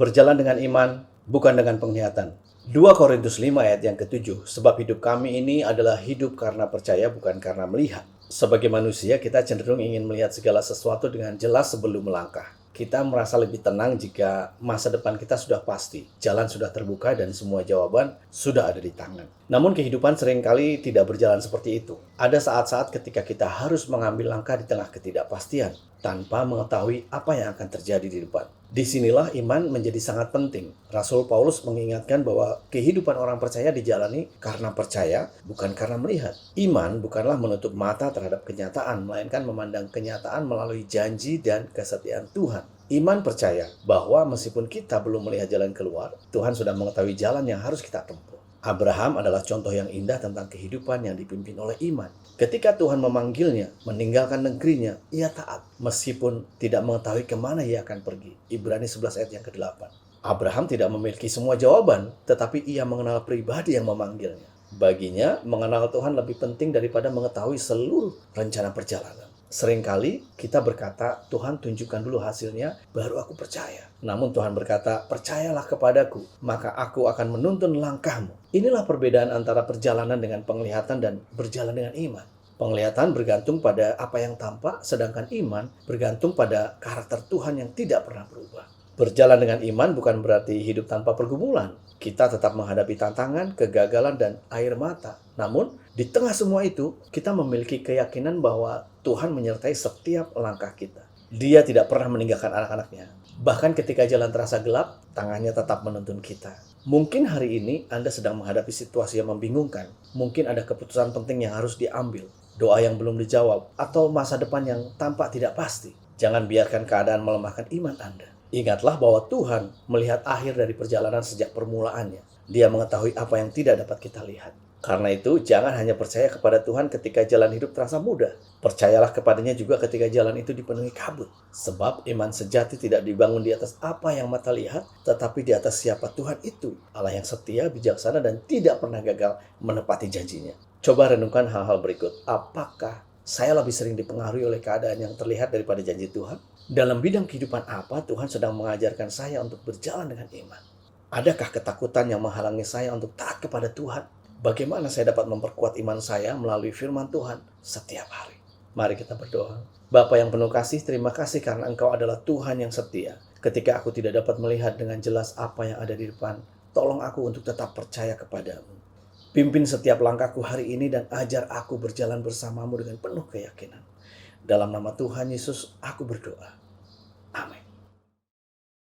Berjalan dengan iman, bukan dengan penglihatan. 2 Korintus 5 ayat yang ke-7, sebab hidup kami ini adalah hidup karena percaya bukan karena melihat. Sebagai manusia, kita cenderung ingin melihat segala sesuatu dengan jelas sebelum melangkah. Kita merasa lebih tenang jika masa depan kita sudah pasti, jalan sudah terbuka dan semua jawaban sudah ada di tangan. Namun kehidupan seringkali tidak berjalan seperti itu. Ada saat-saat ketika kita harus mengambil langkah di tengah ketidakpastian, tanpa mengetahui apa yang akan terjadi di depan. Disinilah iman menjadi sangat penting. Rasul Paulus mengingatkan bahwa kehidupan orang percaya dijalani karena percaya, bukan karena melihat. Iman bukanlah menutup mata terhadap kenyataan, melainkan memandang kenyataan melalui janji dan kesetiaan Tuhan. Iman percaya bahwa meskipun kita belum melihat jalan keluar, Tuhan sudah mengetahui jalan yang harus kita tempuh. Abraham adalah contoh yang indah tentang kehidupan yang dipimpin oleh iman. Ketika Tuhan memanggilnya, meninggalkan negerinya, ia taat. Meskipun tidak mengetahui kemana ia akan pergi. Ibrani 11 ayat yang ke-8. Abraham tidak memiliki semua jawaban, tetapi ia mengenal pribadi yang memanggilnya. Baginya, mengenal Tuhan lebih penting daripada mengetahui seluruh rencana perjalanan. Seringkali kita berkata, Tuhan tunjukkan dulu hasilnya, baru aku percaya. Namun Tuhan berkata, percayalah kepadaku, maka aku akan menuntun langkahmu. Inilah perbedaan antara perjalanan dengan penglihatan dan berjalan dengan iman. Penglihatan bergantung pada apa yang tampak, sedangkan iman bergantung pada karakter Tuhan yang tidak pernah berubah. Berjalan dengan iman bukan berarti hidup tanpa pergumulan. Kita tetap menghadapi tantangan, kegagalan, dan air mata. Namun, di tengah semua itu, kita memiliki keyakinan bahwa Tuhan menyertai setiap langkah kita. Dia tidak pernah meninggalkan anak-anaknya. Bahkan ketika jalan terasa gelap, tangannya tetap menuntun kita. Mungkin hari ini Anda sedang menghadapi situasi yang membingungkan. Mungkin ada keputusan penting yang harus diambil, doa yang belum dijawab, atau masa depan yang tampak tidak pasti. Jangan biarkan keadaan melemahkan iman Anda. Ingatlah bahwa Tuhan melihat akhir dari perjalanan sejak permulaannya. Dia mengetahui apa yang tidak dapat kita lihat. Karena itu, jangan hanya percaya kepada Tuhan ketika jalan hidup terasa mudah. Percayalah kepadanya juga ketika jalan itu dipenuhi kabut. Sebab iman sejati tidak dibangun di atas apa yang mata lihat, tetapi di atas siapa Tuhan itu. Allah yang setia, bijaksana, dan tidak pernah gagal menepati janjinya. Coba renungkan hal-hal berikut. Apakah saya lebih sering dipengaruhi oleh keadaan yang terlihat daripada janji Tuhan? Dalam bidang kehidupan apa Tuhan sedang mengajarkan saya untuk berjalan dengan iman? Adakah ketakutan yang menghalangi saya untuk taat kepada Tuhan? Bagaimana saya dapat memperkuat iman saya melalui firman Tuhan setiap hari? Mari kita berdoa. Bapa yang penuh kasih, terima kasih karena Engkau adalah Tuhan yang setia. Ketika aku tidak dapat melihat dengan jelas apa yang ada di depan, tolong aku untuk tetap percaya kepadamu. Pimpin setiap langkahku hari ini dan ajar aku berjalan bersamamu dengan penuh keyakinan. Dalam nama Tuhan Yesus, aku berdoa.